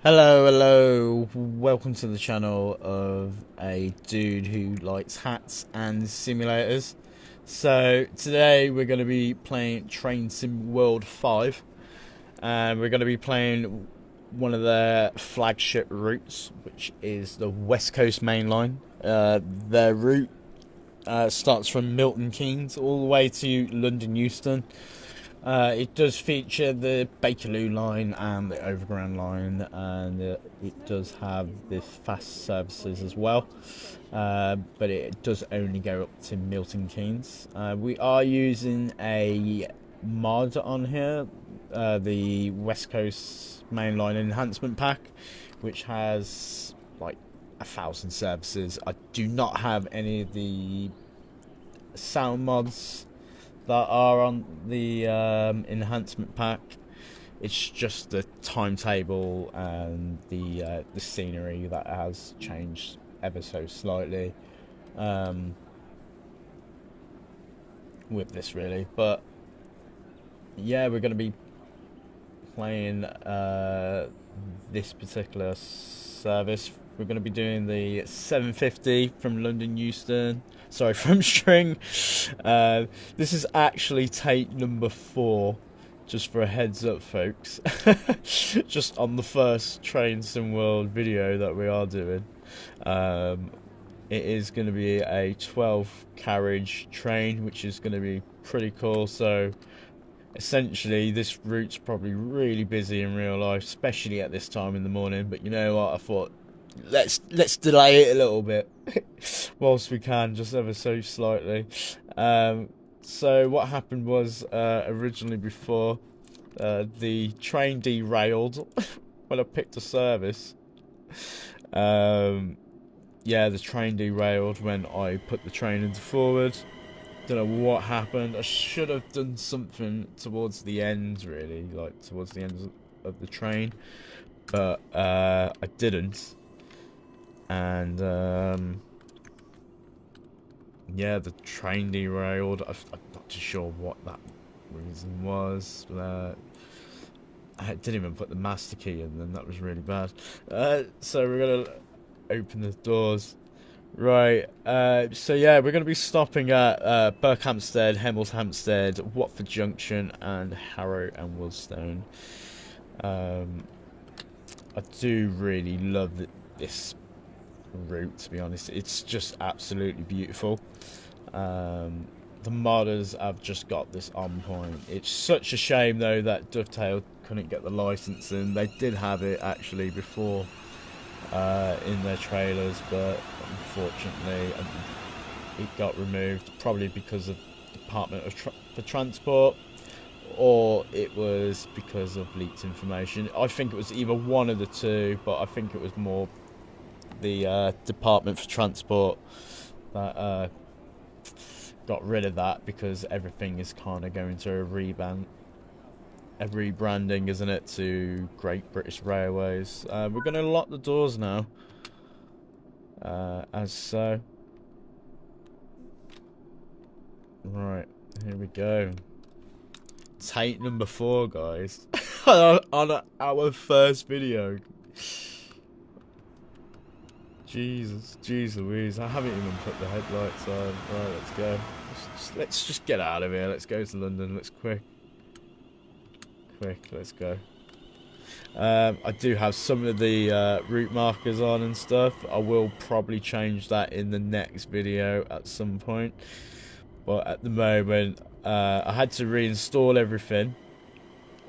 Hello, welcome to the channel of a dude who likes hats and simulators. So today we're going to be playing Train Sim World 5, and we're going to be playing one of their flagship routes, which is the West Coast Main Line. Their route starts from Milton Keynes all the way to London Euston. It does feature the Bakerloo line and the Overground line, and it does have the fast services as well, but it does only go up to Milton Keynes. We are using a mod on here, the West Coast Main Line Enhancement Pack, which has like 1,000 services. I do not have any of the sound mods that are on the enhancement pack. It's just the timetable and the scenery that has changed ever so slightly with this, really. But yeah, we're going to be playing this particular service. We're going to be doing the 750 from London Euston. Sorry, from Tring. This is actually take number 4, just for a heads up, folks. Just on the first Train Sim World video that we are doing. It is going to be a 12 carriage train, which is going to be pretty cool. So essentially this route's probably really busy in real life, especially at this time in the morning. But you know what, I thought let's delay it a little bit whilst we can, just ever so slightly. So what happened was, originally before, the train derailed when I picked a service. Yeah, the train derailed when I put the train into forward. Don't know what happened. I should have done something towards the end, really, like towards the end of the train, but I didn't. And yeah, the train derailed. I'm not too sure what that reason was. I didn't even put the master key in, and that was really bad. So we're gonna open the doors. Right, so yeah, we're going to be stopping at Berkhamsted, Hemels Hampstead, Watford Junction, and Harrow and Woolstone. I do really love this route, to be honest. It's just absolutely beautiful. The modders have just got this on point. It's such a shame, though, that Dovetail couldn't get the license in. They did have it, actually, before in their trailers, but unfortunately it got removed, probably because of Department of for Transport, or it was because of leaked information. I think it was either one of the two, but I think it was more the Department for Transport that got rid of that, because everything is kind of going to a rebranding, isn't it, to Great British Railways. We're going to lock the doors now, as so. Right, here we go. Take number 4, guys. on our first video. Jeez Louise, I haven't even put the headlights on. Right, let's go. Let's just get out of here. Let's go to London. Let's quick, let's go. I do have some of the route markers on and stuff. I will probably change that in the next video at some point, but at the moment I had to reinstall everything,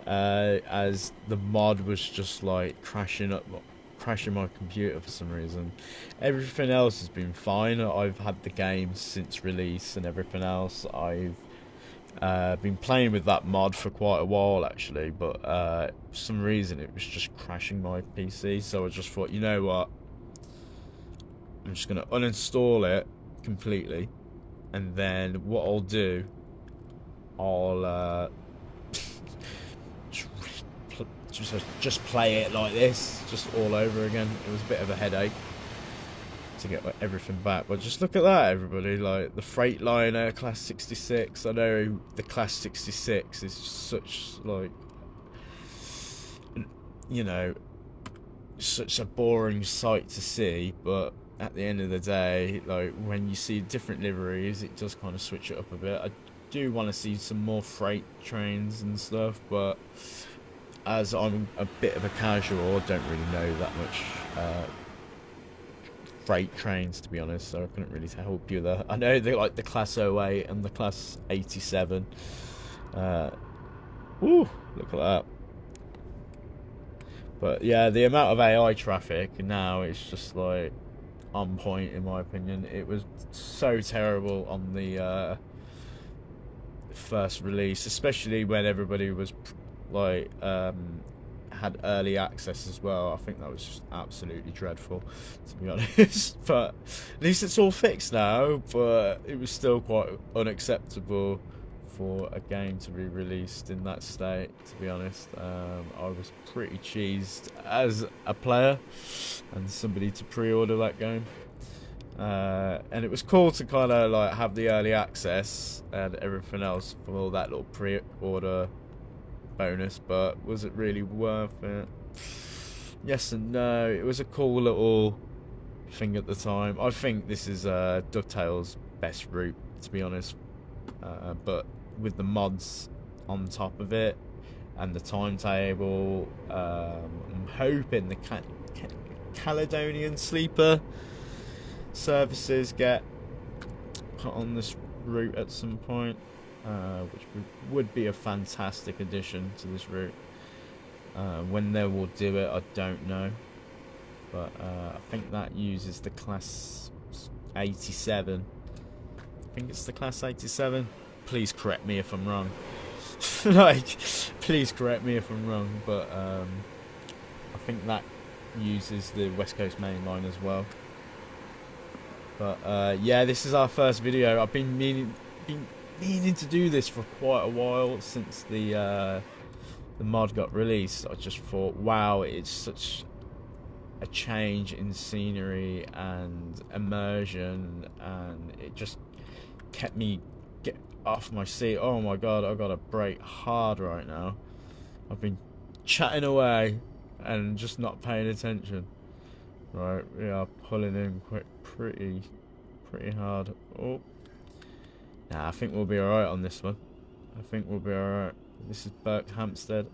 as the mod was just like crashing my computer for some reason. Everything else has been fine. I've had the game since release and everything else. I've been playing with that mod for quite a while, actually, but for some reason it was just crashing my PC, so I just thought, you know what, I'm just going to uninstall it completely, and then what I'll do, I'll just play it like this, just all over again. It was a bit of a headache to get everything back, but just look at that, everybody. Like the Freightliner Class 66. I know the Class 66 is such, like, you know, such a boring sight to see, but at the end of the day, like when you see different liveries, it does kind of switch it up a bit. I do want to see some more freight trains and stuff, but as I'm a bit of a casual, I don't really know that much freight trains, to be honest, so I couldn't really help you there. I know they like the Class 08 and the Class 87. Ooh, look at that. But yeah, the amount of AI traffic now is just like on point, in my opinion. It was so terrible on the first release, especially when everybody was like had early access as well. I think that was just absolutely dreadful, to be honest. But at least it's all fixed now, but it was still quite unacceptable for a game to be released in that state, to be honest. I was pretty cheesed as a player and somebody to pre-order that game. And it was cool to kind of like have the early access and everything else for all that little pre-order bonus, but was it really worth it? Yes and no. It was a cool little thing at the time. I think this is DuckTales' best route, to be honest, but with the mods on top of it and the timetable, I'm hoping the Caledonian Sleeper services get put on this route at some point, which would be a fantastic addition to this route. When they will do it, I don't know, but I think that uses the Class 87. I think it's the Class 87. Please correct me if I'm wrong. Like, please correct me if I'm wrong, but I think that uses the West Coast Main Line as well. But yeah, this is our first video. I've been meaning to do this for quite a while, since the mod got released. I just thought, wow, it's such a change in scenery and immersion, and it just kept me get off my seat. Oh my god, I got a break hard right now. I've been chatting away and just not paying attention. Right, we are pulling in pretty hard. Oh, nah, I think we'll be alright on this one. I think we'll be alright. This is Berkhamsted.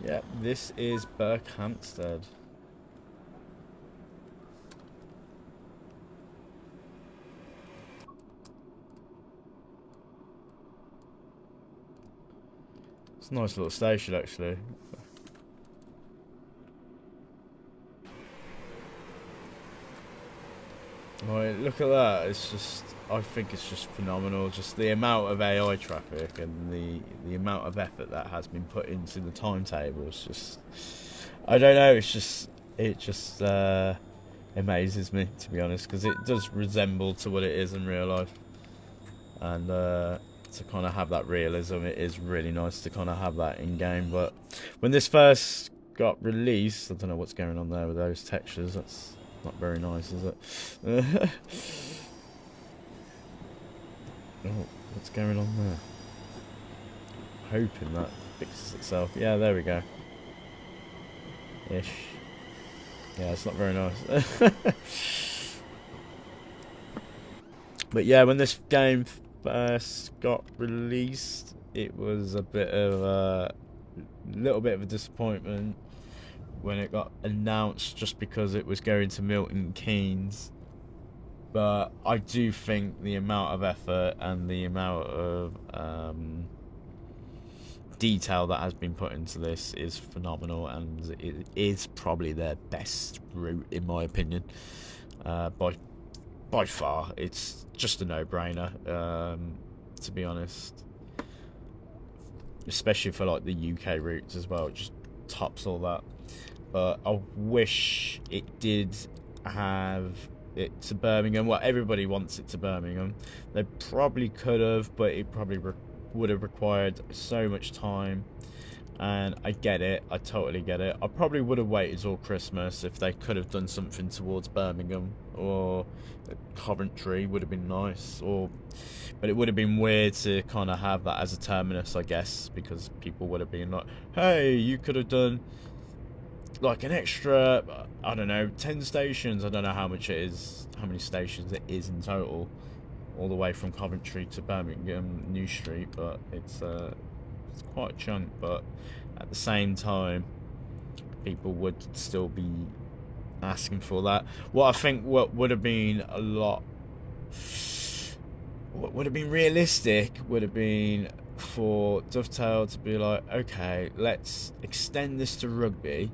Yeah, this is Berkhamsted. It's a nice little station, actually. Right, look at that. It's just, I think it's just phenomenal. Just the amount of AI traffic and the amount of effort that has been put into the timetable is just, I don't know, it just amazes me, to be honest, because it does resemble to what it is in real life. And to kind of have that realism, it is really nice to kind of have that in game. But when this first got released, I don't know what's going on there with those textures. That's not very nice, is it? Oh, what's going on there? Hoping that fixes itself. Yeah, there we go. Ish. Yeah, it's not very nice. But yeah, when this game first got released, it was a little bit of a disappointment when it got announced, just because it was going to Milton Keynes. But I do think the amount of effort and the amount of detail that has been put into this is phenomenal, and it is probably their best route, in my opinion. By far, it's just a no-brainer, to be honest. Especially for like the UK routes as well, it just tops all that. But I wish it did have it to Birmingham. Well, everybody wants it to Birmingham. They probably could have, but it probably would have required so much time And I get it, I totally get it. I probably would have waited till Christmas if they could have done something towards Birmingham or Coventry. Would have been nice, but it would have been weird to kind of have that as a terminus, I guess, because people would have been like, hey, you could have done like an extra, I don't know, 10 stations. I don't know how much it is, how many stations it is in total, all the way from Coventry to Birmingham New Street, but it's quite a chunk. But at the same time, people would still be asking for that. What I think what would have been what would have been realistic would have been for Dovetail to be like, okay, let's extend this to Rugby,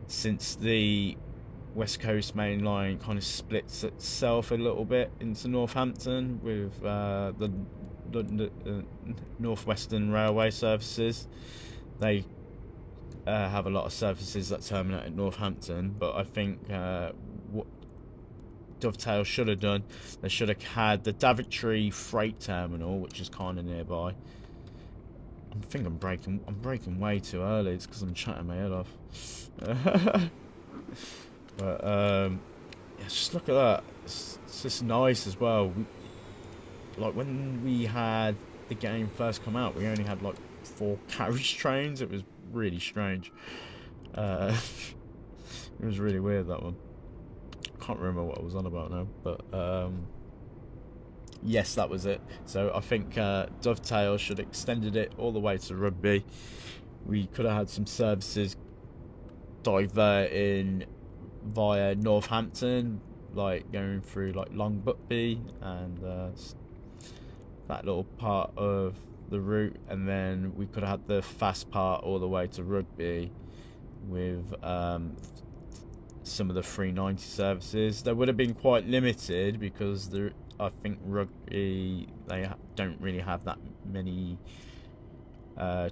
since the West Coast Main Line kind of splits itself a little bit into Northampton with the Northwestern Railway services. They have a lot of services that terminate at Northampton, but I think what Dovetail should have done, they should have had the Daventry Freight Terminal, which is kind of nearby. I think I'm breaking way too early. It's because I'm chatting my head off. But yeah, just look at that. It's just nice as well. Like when we had the game first come out, we only had like 4 carriage trains. It was really strange. It was really weird, that one. Can't remember what I was on about now, but yes, that was it. So I think Dovetail should have extended it all the way to Rugby. We could have had some services diverting via Northampton, like going through like Long Butby and that little part of the route, and then we could have had the fast part all the way to Rugby with some of the 390 services. They would have been quite limited because I think Rugby, they don't really have that many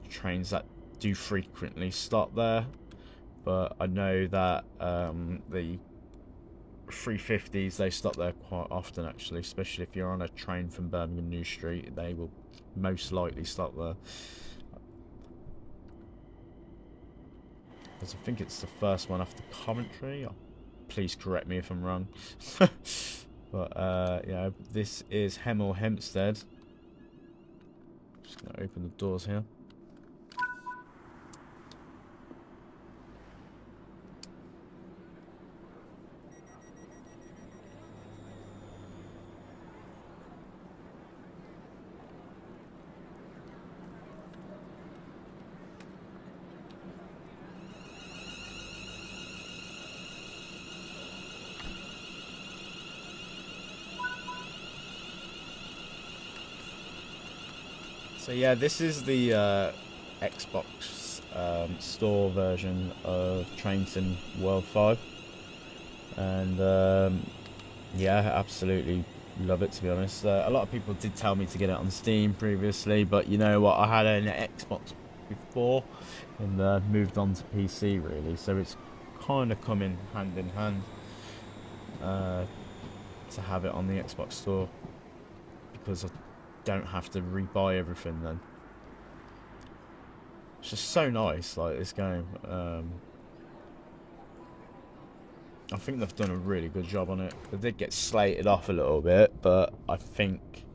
trains that do frequently stop there, but I know that the 350s, they stop there quite often actually, especially if you're on a train from Birmingham New Street. They will most likely stop there, because I think it's the first one after Coventry. Please correct me if I'm wrong. But yeah, this is Hemel Hempstead. Just gonna open the doors here. So yeah, this is the Xbox store version of Train Sim World 5, and yeah, absolutely love it, to be honest. A lot of people did tell me to get it on Steam previously, but you know what, I had an Xbox before and moved on to PC really, so it's kind of coming hand in hand to have it on the Xbox store, because I don't have to rebuy everything then. It's just so nice, like, this game. I think they've done a really good job on it. They did get slated off a little bit, but I think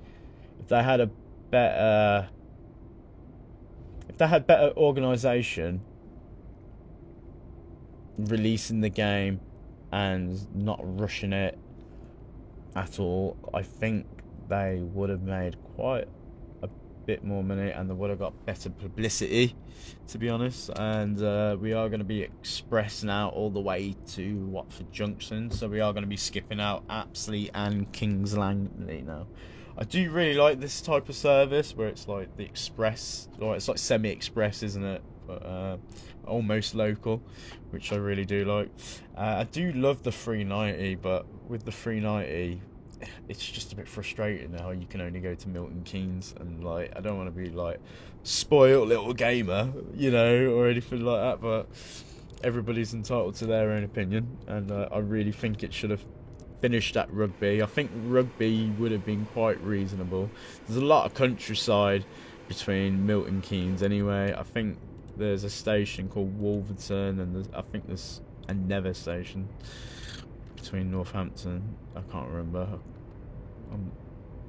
if they had better organisation releasing the game and not rushing it at all, I think they would have made quite a bit more money, and they would have got better publicity, to be honest. And we are going to be express now all the way to Watford Junction, so we are going to be skipping out Apsley and Kings Langley now. I do really like this type of service where it's like the express, or it's like semi-express, isn't it? But almost local, which I really do like. I do love the 390, but with the 390, it's just a bit frustrating now. You can only go to Milton Keynes, and like, I don't want to be like spoiled little gamer, you know, or anything like that, but everybody's entitled to their own opinion, and I really think it should have finished at Rugby. I think Rugby would have been quite reasonable. There's a lot of countryside between Milton Keynes anyway. I think there's a station called Wolverton, and I think there's another station between Northampton. I can't remember. I'm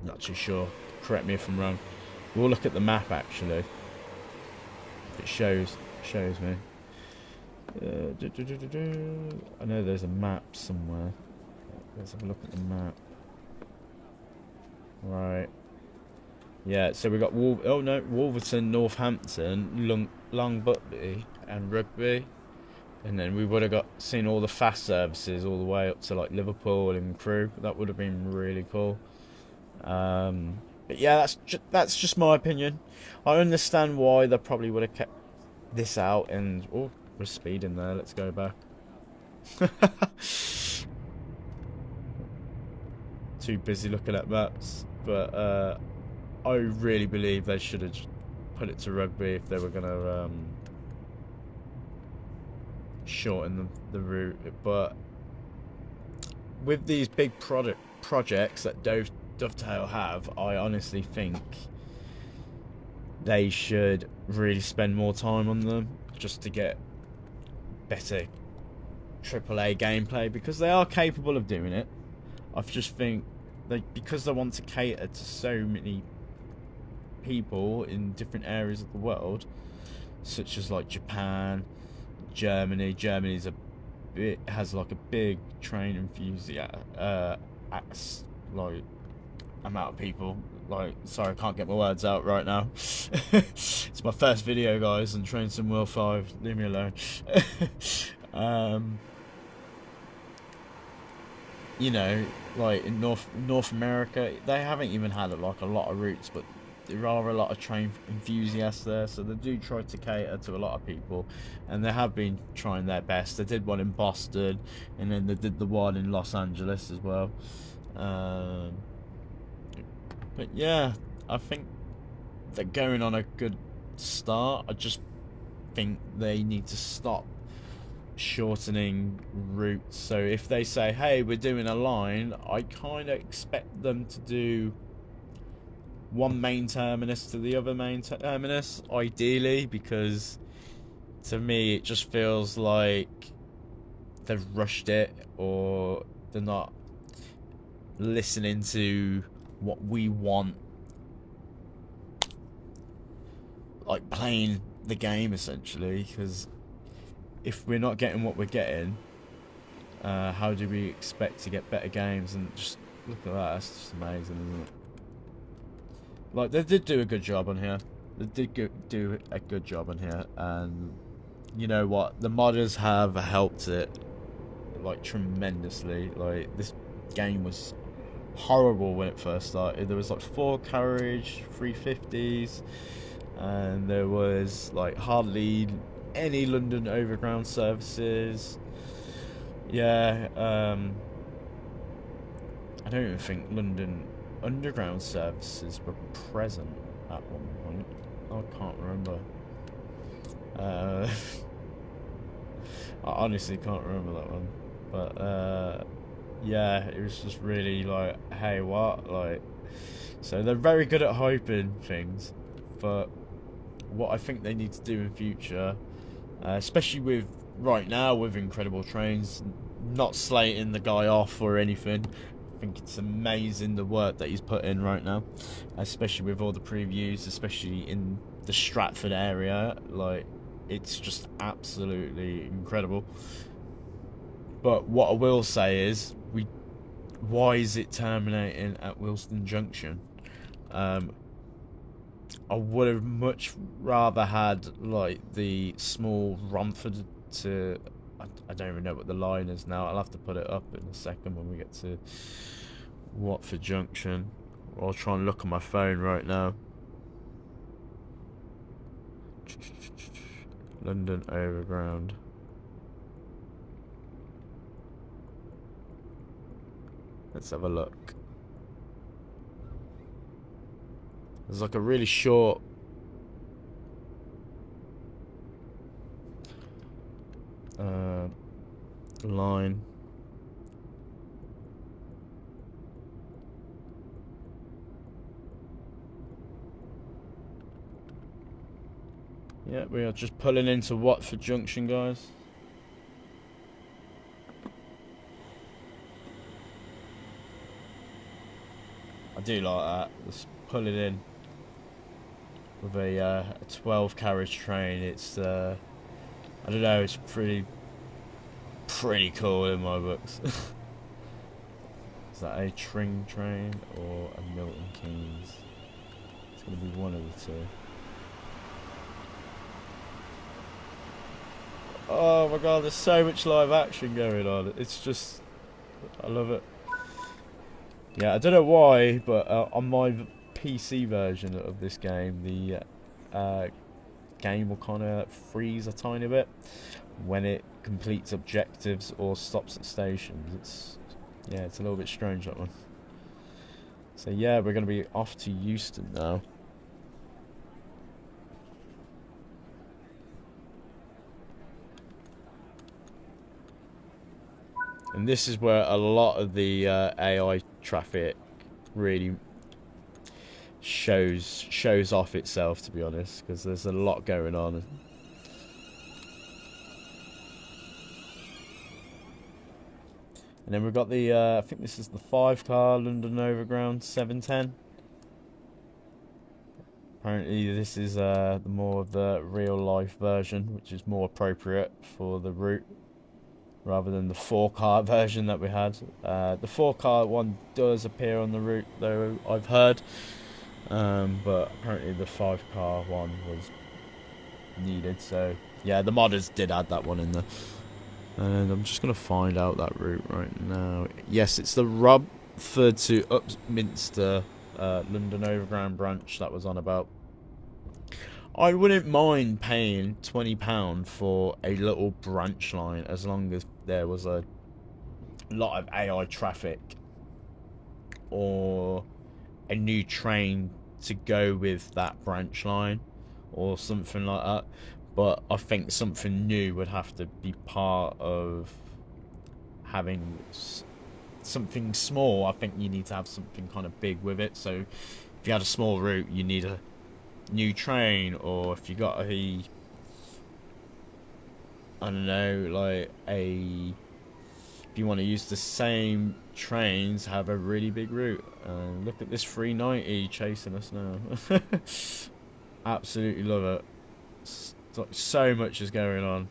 not too sure. Correct me if I'm wrong. We'll look at the map actually. If it shows me. I know there's a map somewhere. Let's have a look at the map. Right. Yeah, so we got Wolverton, Northampton, Longbutby, and Rugby, and then we would have seen all the fast services all the way up to like Liverpool and Crewe. That would have been really cool. But yeah, that's just my opinion. I understand why they probably would have kept this out. And oh, we're speeding there. Let's go back. Too busy looking at maps, but I really believe they should have put it to Rugby if they were gonna shorten the route. But with these big projects that Dovetail have, I honestly think they should really spend more time on them just to get better AAA gameplay, because they are capable of doing it. I just think because they want to cater to so many people in different areas of the world, such as like Japan, Germany. Germany's has like a big train enthusiast like amount of people. Like, sorry, I can't get my words out right now. It's my first video, guys, on Train Sim World 5. Leave me alone. You know, like in North America, they haven't even had like a lot of routes, but there are a lot of train enthusiasts there, so they do try to cater to a lot of people, and they have been trying their best. They did one in Boston, and then they did the one in Los Angeles as well. But yeah, I think they're going on a good start. I just think they need to stop shortening routes. So if they say, hey, we're doing a line, I kind of expect them to do one main terminus to the other main terminus, ideally, because to me it just feels like they've rushed it, or they're not listening to what we want, like playing the game essentially. Because if we're not getting what we're getting, how do we expect to get better games? And just look at that, that's just amazing, isn't it? Like, they did do a good job on here. They did do a good job on here, and you know what? The modders have helped it like tremendously. Like, this game was horrible when it first started. There was like 4 carriage 350s, and there was like hardly any London Overground services. Yeah, I don't even think London Underground services were present at one point. I can't remember. I honestly can't remember that one. But yeah, it was just really like, hey, what? Like, so they're very good at hyping things, but what I think they need to do in future, especially with right now with Incredible Trains, not slating the guy off or anything. I think it's amazing the work that he's put in right now, especially with all the previews, especially in the Stratford area. Like, it's just absolutely incredible. But what I will say is, why is it terminating at Euston Junction? I would have much rather had like the small Romford to, I don't even know what the line is now. I'll have to put it up in a second when we get to Watford Junction. I'll try and look on my phone right now. London Overground. Let's have a look. There's like a really short line. Yeah, we are just pulling into Watford Junction, guys. I do like that. Let's pull it in with a 12 carriage train. It's I don't know. It's pretty cool in my books. Is that a Tring train or a Milton Keynes? It's gonna be one of the two. Oh my god, there's so much live action going on. It's just, I love it. Yeah, I don't know why, but on my PC version of this game, the game will kind of freeze a tiny bit when it completes objectives or stops at stations. It's a little bit strange, that one. So yeah, we're going to be off to Euston now. And this is where a lot of the AI traffic really shows off itself, to be honest, because there's a lot going on. And then we've got the I think this is the 5-car London Overground 710. Apparently this is the more of the real life version, which is more appropriate for the route rather than the 4-car version that we had. The 4-car one does appear on the route, though, I've heard, but apparently the 5-car one was needed. So yeah, the modders did add that one in there. And I'm just going to find out that route right now. Yes, it's the Romford to Upminster London Overground branch that was on about. I wouldn't mind paying £20 for a little branch line as long as there was a lot of AI traffic or a new train to go with that branch line or something like that. But I think something new would have to be part of having something small. I think you need to have something kind of big with it. So if you had a small route, you need a new train, or if you got a, I don't know, like if you want to use the same trains, have a really big route. Look at this 390 chasing us now. Absolutely love it. So much is going on.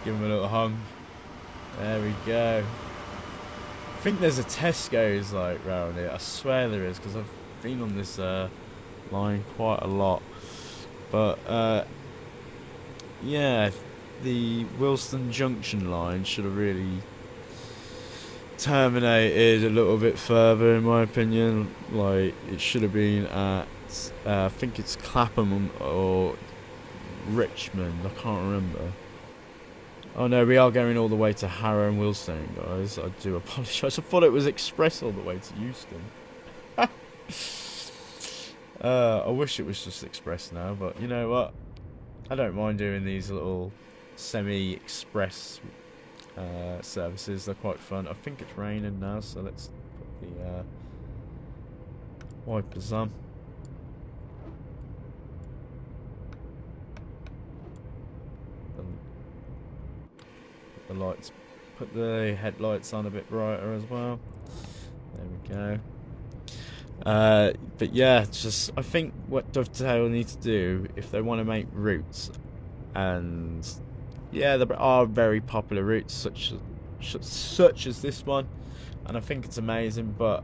Give him a little hung. There we go. I think there's a Tesco's like round here. I swear there is, because I've been on this line quite a lot. But yeah, the Euston Junction line should have really terminated a little bit further, in my opinion. Like, it should have been at I think it's Clapham or Richmond, I can't remember. Oh no, we are going all the way to Harrow and Euston, guys. I do apologise. I thought it was express all the way to Euston. I wish it was just express now, but you know what? I don't mind doing these little semi-express services. They're quite fun. I think it's raining now, so let's put the wipers on. The lights, put the headlights on a bit brighter as well. There we go. But yeah, just I think what Dovetail need to do if they want to make routes, and yeah, there are very popular routes such as this one, and I think it's amazing, but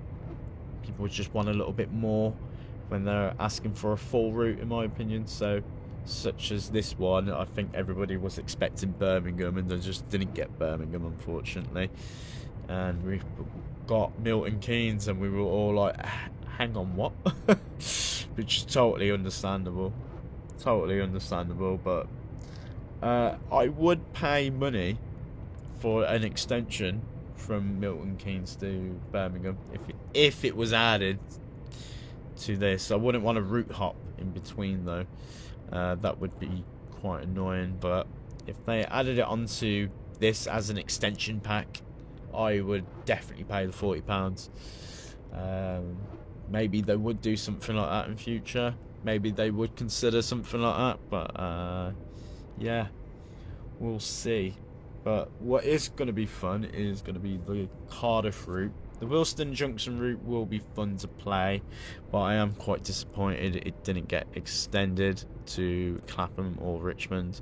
people just want a little bit more when they're asking for a full route, in my opinion. So such as this one, I think everybody was expecting Birmingham and they just didn't get Birmingham, unfortunately, and we got Milton Keynes and we were all like, hang on, what? Which is totally understandable, but I would pay money for an extension from Milton Keynes to Birmingham if it was added to this. I wouldn't want a route hop in between though. That would be quite annoying, but if they added it onto this as an extension pack, I would definitely pay the £40. maybe they would do something like that in future. Maybe they would consider something like that, but yeah, we'll see. But what is going to be fun is going to be the Cardiff route. The Euston Junction route will be fun to play, but I am quite disappointed it didn't get extended to Clapham or Richmond.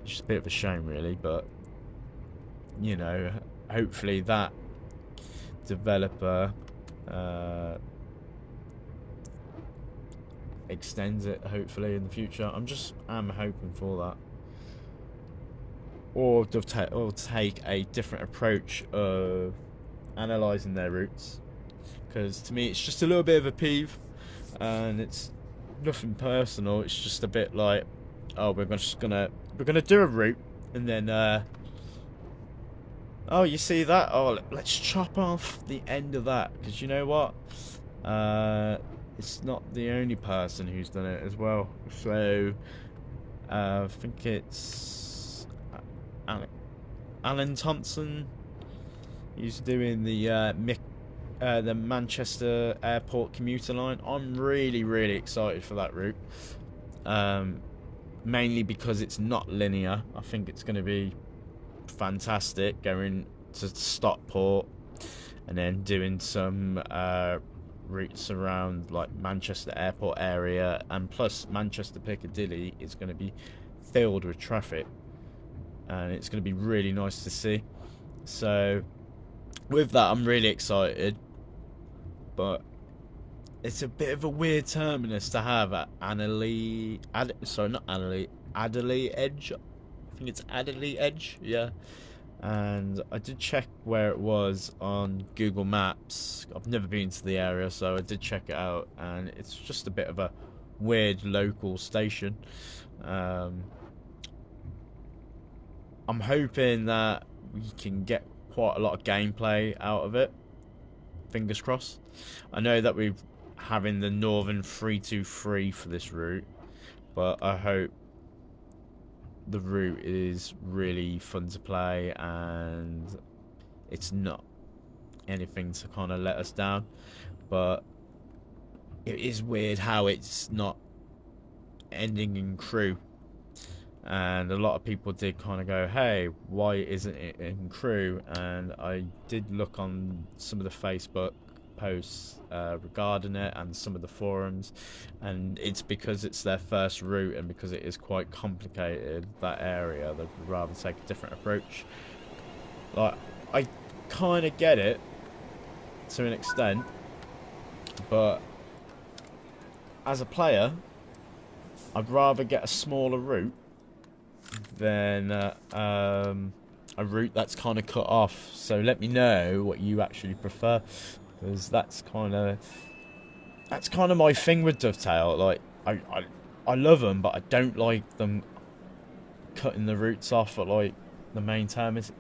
Just a bit of a shame, really, but you know, hopefully that developer extends it, hopefully, in the future. I'm hoping for that. Or take a different approach of analysing their routes, because to me it's just a little bit of a peeve, and it's nothing personal. It's just a bit like, oh, we're gonna do a route, and then oh, you see that? Oh, let's chop off the end of that, because you know what? It's not the only person who's done it as well. So I think it's Alan Thompson. He's doing the Manchester Airport commuter line. I'm really excited for that route. Mainly because it's not linear. I think it's going to be fantastic going to Stockport and then doing some routes around like Manchester Airport area, and plus Manchester Piccadilly is going to be filled with traffic, and it's going to be really nice to see. So with that, I'm really excited, but it's a bit of a weird terminus to have at Adderley Edge. I think it's Adderley Edge, yeah. And I did check where it was on Google Maps. I've never been to the area, so I did check it out, and it's just a bit of a weird local station. I'm hoping that we can get quite a lot of gameplay out of it. Fingers crossed. I know that we're having the Northern 323 for this route, but I hope the route is really fun to play and it's not anything to kind of let us down. But it is weird how it's not ending in Crewe, and a lot of people did kind of go, hey, why isn't it in Crewe? And I did look on some of the Facebook posts regarding it and some of the forums, and it's because it's their first route, and because it is quite complicated, that area, they'd rather take a different approach. Like, I kind of get it to an extent, but as a player, I'd rather get a smaller route than a route that's kind of cut off. So let me know what you actually prefer, because that's kind of my thing with Dovetail. Like, I love them, but I don't like them cutting the routes off at like the main terminus.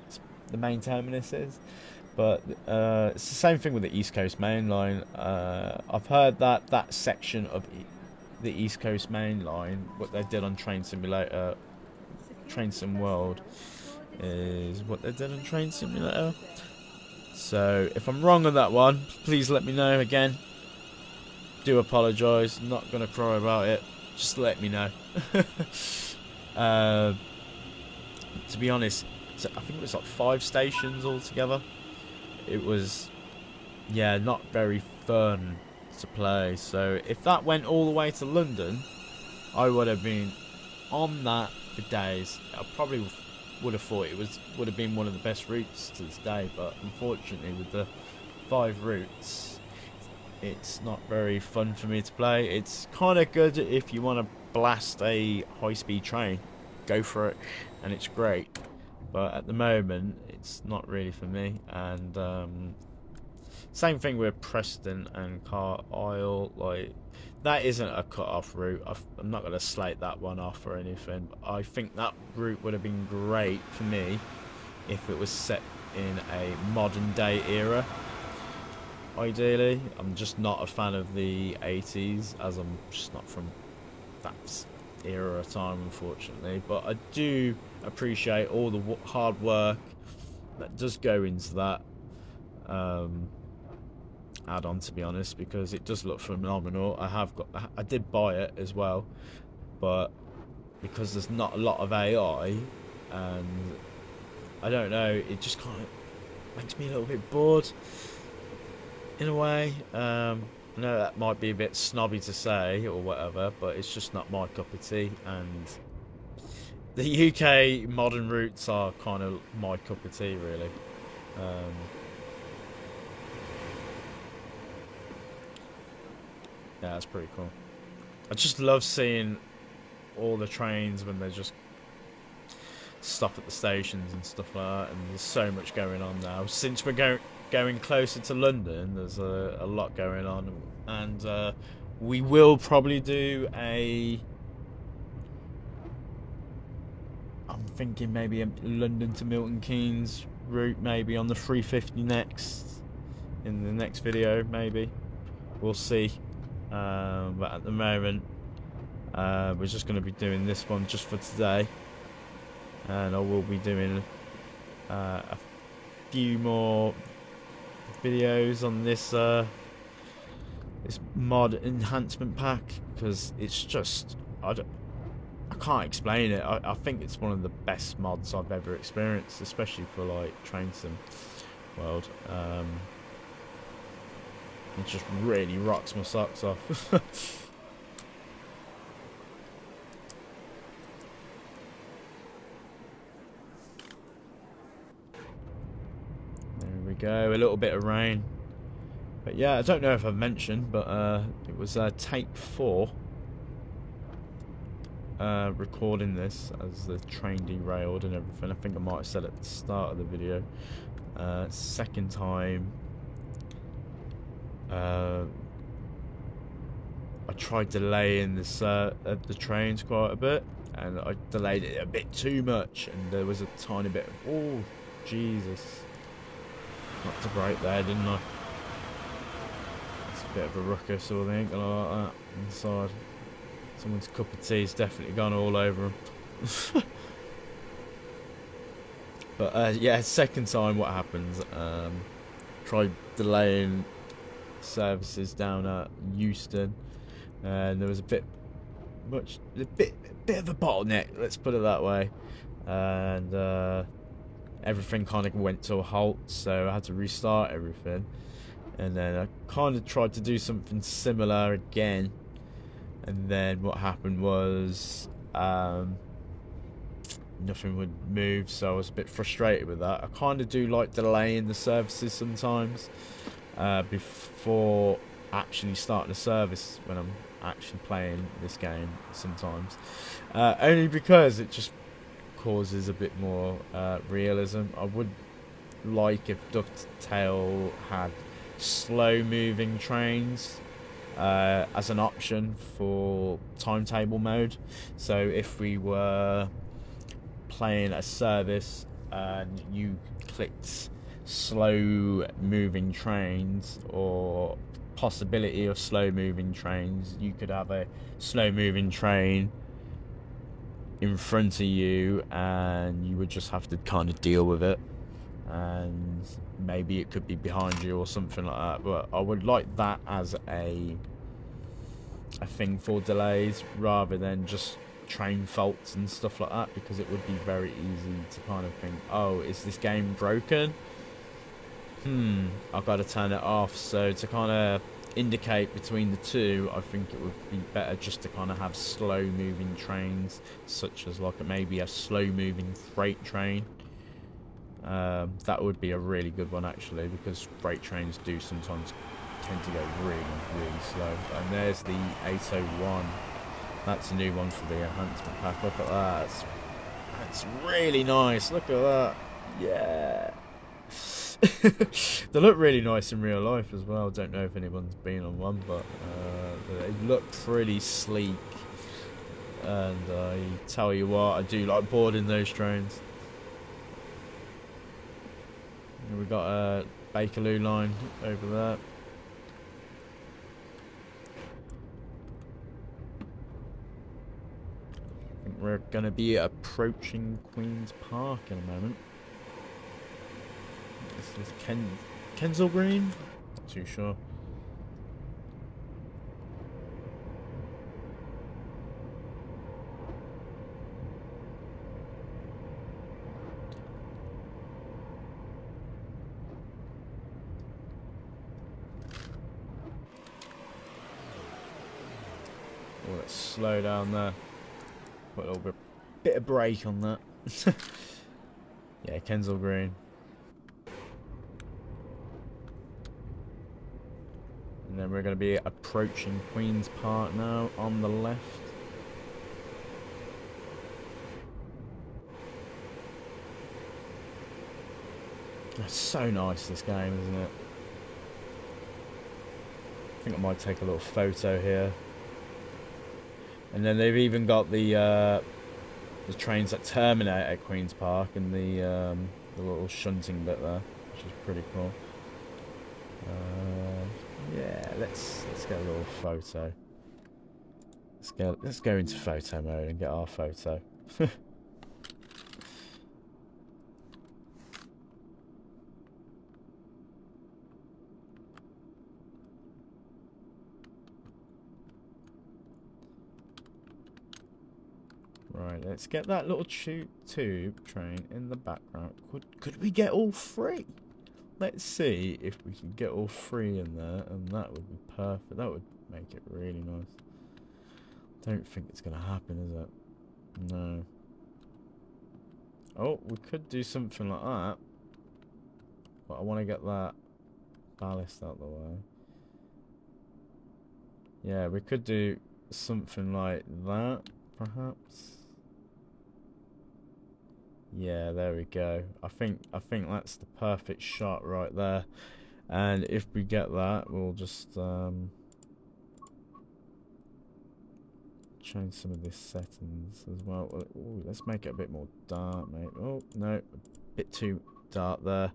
But it's the same thing with the East Coast Main Line. I've heard that that section of the East Coast Main Line, what they did on Train Simulator, Train Sim World, is what they did on Train Simulator. So if I'm wrong on that one, please let me know. Again, do apologise. Not gonna cry about it. Just let me know. To be honest, I think it was like 5 stations altogether. It was, yeah, not very fun to play. So if that went all the way to London, I would have been on that for days. I probably would have thought it would have been one of the best routes to this day, but unfortunately with the 5 routes, it's not very fun for me to play. It's kind of good if you want to blast a high-speed train, go for it, and it's great. But at the moment, it's not really for me. And same thing with Preston and Carlisle. Like, that isn't a cut-off route. I'm not going to slate that one off or anything. But I think that route would have been great for me if it was set in a modern-day era. Ideally, I'm just not a fan of the 80s, as I'm just not from that era of time, unfortunately. But I do appreciate all the hard work that does go into that. add-on, to be honest, because it does look phenomenal. I did buy it as well, but because there's not a lot of AI, and I don't know, it just kind of makes me a little bit bored in a way. I know that might be a bit snobby to say or whatever, but it's just not my cup of tea, and the UK modern roots are kind of my cup of tea, really. Yeah, that's pretty cool. I just love seeing all the trains when they just stop at the stations and stuff like that, and there's so much going on now. Since we're going closer to London, there's a lot going on, and we will probably do I'm thinking maybe a London to Milton Keynes route, maybe on the 350 next, in the next video, maybe. We'll see. But at the moment, we're just going to be doing this one just for today, and I will be doing a few more videos on this this mod enhancement pack, because it's just I can't explain it. I think it's one of the best mods I've ever experienced, especially for like Train Sim World. It just really rocks my socks off. There we go, a little bit of rain. But yeah, I don't know if I've mentioned, but it was take 4 recording this as the train derailed and everything. I think I might have said at the start of the video. Second time, I tried delaying this the trains quite a bit, and I delayed it a bit too much, and there was a tiny bit of, oh Jesus, knocked a brake there, didn't I? It's a bit of a ruckus, or they ain't gonna like that inside. Someone's cup of tea's definitely gone all over them. But yeah, second time what happens, tried delaying services down at Euston, and there was a bit of a bottleneck, let's put it that way, and everything kind of went to a halt, so I had to restart everything, and then I kind of tried to do something similar again, and then what happened was nothing would move, so I was a bit frustrated with that. I kind of do like delaying the services sometimes before actually starting a service when I'm actually playing this game sometimes, only because it just causes a bit more realism. I would like if Ducktail had slow moving trains as an option for timetable mode, so if we were playing a service and you clicked slow moving trains, or possibility of slow moving trains, you could have a slow moving train in front of you and you would just have to kind of deal with it, and maybe it could be behind you or something like that. But I would like that as a thing for delays, rather than just train faults and stuff like that, because it would be very easy to kind of think, oh, is this game broken? I've got to turn it off. So to kind of indicate between the two, I think it would be better just to kind of have slow moving trains, such as like maybe a slow moving freight train. That would be a really good one actually, because freight trains do sometimes tend to go really slow. And there's the 801. That's a new one for the enhancement pack. Look at that. That's really nice. Look at that. Yeah. They look really nice in real life as well. Don't know if anyone's been on one, but they look pretty sleek. And I tell you what, I do like boarding those trains. And we've got a Bakerloo line over there. I think we're going to be approaching Queen's Park in a moment. This is Kensal Green? Not too sure. slow down there. Put a little bit of brake on that. Yeah, Kensal Green. And then we're going to be approaching Queen's Park now on the left. It's so nice, this game, isn't it? I think I might take a little photo here. And then they've even got the trains that terminate at Queen's Park and the little shunting bit there, which is pretty cool. Yeah, let's get a little photo. Let's go into photo mode and get our photo. Right, let's get that little tube train in the background. Could we get all three? Let's see if we can get all three in there, and that would be perfect. That would make it really nice. Don't think it's gonna happen, is it? No. Oh, we could do something like that, but I want to get that ballast out of the way. Yeah, we could do something like that, perhaps. Yeah, there we go. I think that's the perfect shot right there. And if we get that, we'll just change some of these settings as well. Ooh, let's make it a bit more dark, mate. Oh no, a bit too dark there.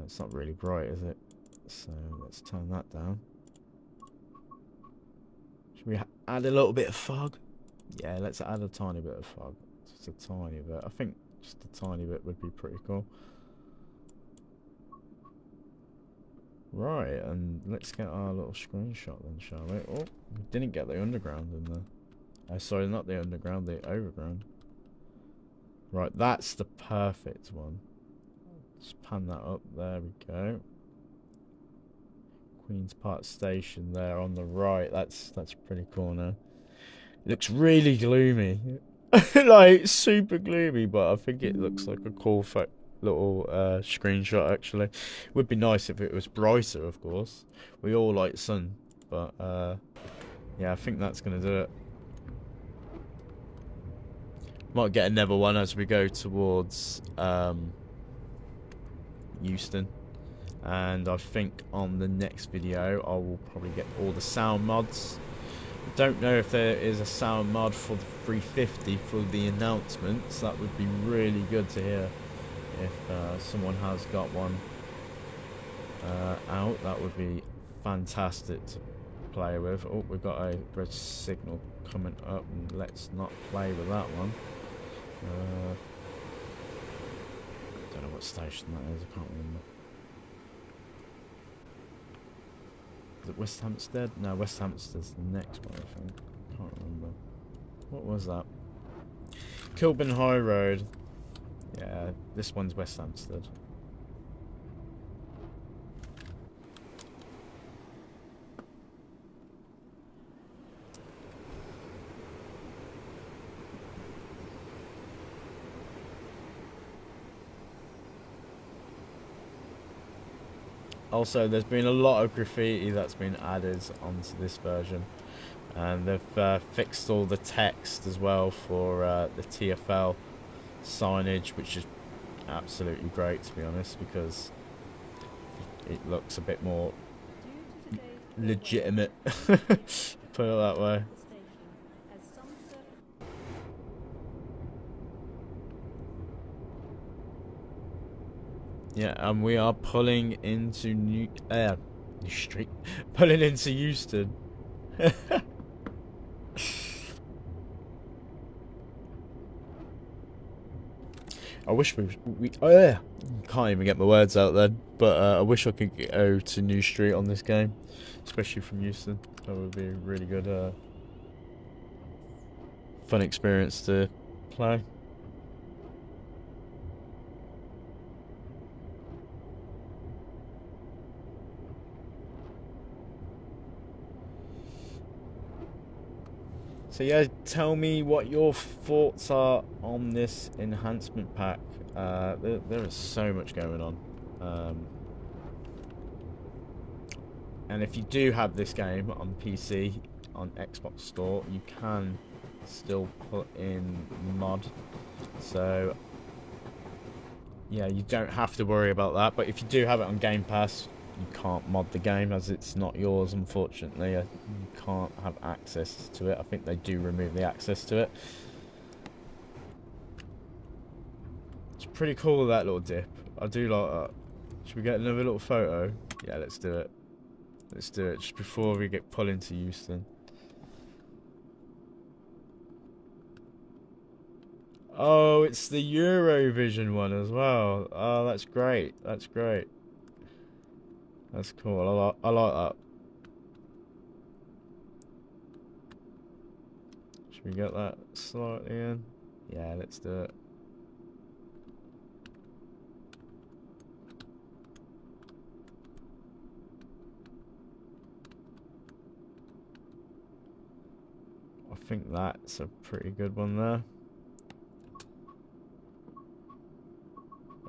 It's not really bright, is it? So let's turn that down. Should we add a little bit of fog? Yeah, let's add a tiny bit of fog. Just a tiny bit. I think just a tiny bit would be pretty cool. Right, and let's get our little screenshot then, shall we? Oh, we didn't get the underground in there. Oh, sorry, not the underground, the overground. Right, that's the perfect one. Just pan that up. There we go. Queen's Park Station there on the right. That's pretty cool now. It looks really gloomy. Like, super gloomy, but I think it looks like a cool little screenshot, actually. Would be nice if it was brighter, of course. We all like sun, but yeah, I think that's going to do it. Might get another one as we go towards Euston. And I think on the next video I will probably get all the sound mods. I don't know if there is a sound mod for the 350 for the announcements. That would be really good to hear if someone has got one out. That would be fantastic to play with. Oh, we've got a red signal coming up, and let's not play with that one. I don't know what station that is, I can't remember. Is it West Hampstead? No, West Hampstead's the next one, I think. Can't remember. What was that? Kilburn High Road. Yeah, this one's West Hampstead. Also, there's been a lot of graffiti that's been added onto this version, and they've fixed all the text as well for the TFL signage, which is absolutely great, to be honest, because it looks a bit more legitimate. Put it that way. Yeah, and we are pulling into New Street, pulling into Euston. I wish we can't even get my words out then, but I wish I could go to New Street on this game, especially from Euston. That would be a really good, fun experience to play. So yeah, tell me what your thoughts are on this enhancement pack. There is so much going on. And if you do have this game on PC, on Xbox Store, you can still put in mod. So yeah, you don't have to worry about that. But if you do have it on Game Pass, you can't mod the game as it's not yours, unfortunately. You can't have access to it. I think they do remove the access to it. It's pretty cool, that little dip. I do like that. Should we get another little photo? Yeah, let's do it. Let's do it just before we get pulled into Euston. Oh, it's the Eurovision one as well. Oh, that's great. That's great. That's cool. I like that. Should we get that slightly in? Yeah, let's do it. I think that's a pretty good one there.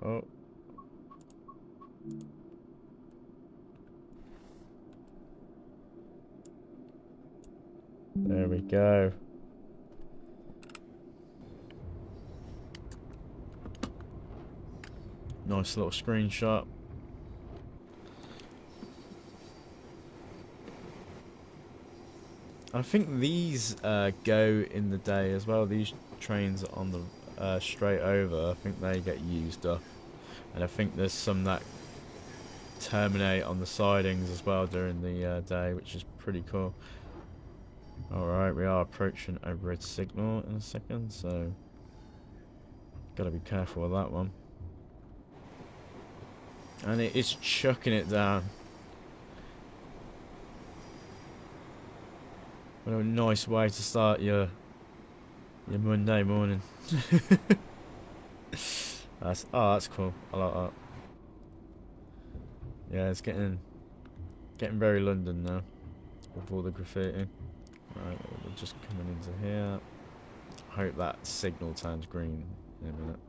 Oh. There we go. Nice little screenshot. I think these go in the day as well. These trains on the straight over, I think they get used up. And I think there's some that terminate on the sidings as well during the day, which is pretty cool. Alright, we are approaching a red signal in a second, so gotta be careful with that one. And it is chucking it down. What a nice way to start your Monday morning. That's cool. I like that. Yeah, it's getting very London now with all the graffiti. Right, we're just coming into here. I hope that signal turns green in a minute.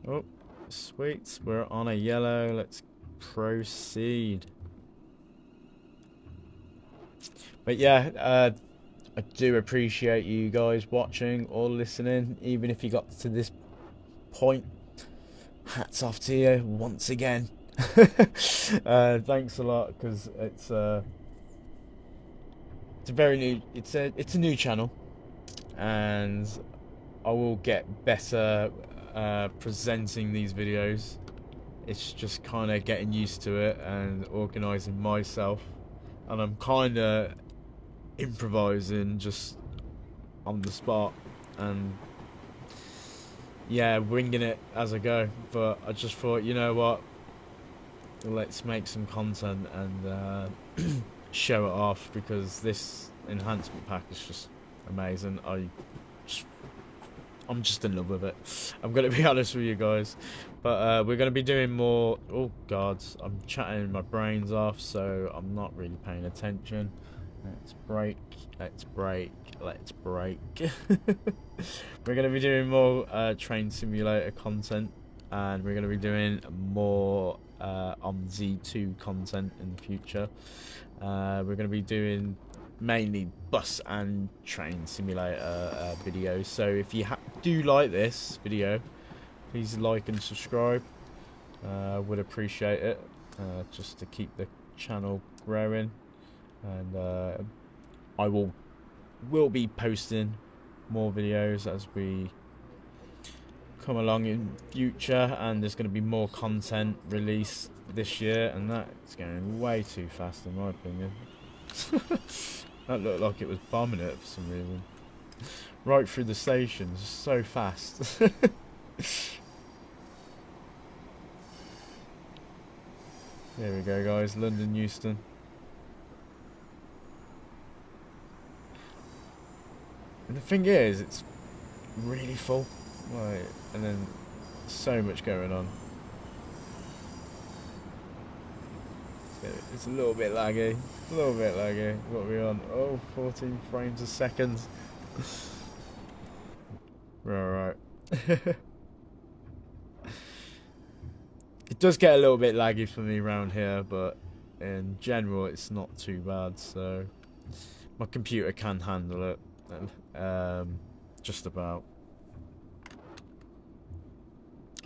Oh, sweet. We're on a yellow. Let's proceed. But yeah, I do appreciate you guys watching or listening, even if you got to this point. Hats off to you once again. Thanks a lot, because it's a very new. It's a new channel, and I will get better presenting these videos. It's just kind of getting used to it and organising myself, and I'm kind of improvising just on the spot and yeah, winging it as I go. But I just thought, you know what, let's make some content and show it off, because this enhancement pack is just amazing. I'm just in love with it. I'm gonna be honest with you guys. But we're gonna be doing more. Oh god, I'm chatting my brains off, so I'm not really paying attention. Let's break. Let's break. Let's break. We're going to be doing more train simulator content, and we're going to be doing more on Z2 content in the future. We're going to be doing mainly bus and train simulator videos. So if you do like this video, please like and subscribe. Would appreciate it, just to keep the channel growing. And I will be posting more videos as we come along in future, and there's going to be more content released this year, and that's going way too fast in my opinion. That looked like it was bombing it for some reason. Right through the stations, so fast. There we go, guys. London Euston. And the thing is, it's really full. Like, and then so much going on. So it's a little bit laggy. A little bit laggy. What are we on? Oh, 14 frames a second. Right. It does get a little bit laggy for me around here, but in general it's not too bad, so my computer can handle it. Just about.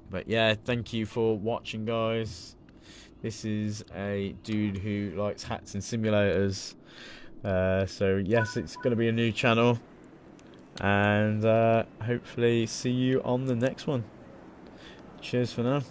But yeah, thank you for watching, guys. This is a dude who likes hats and simulators. So yes, it's going to be a new channel, and hopefully see you on the next one. Cheers for now.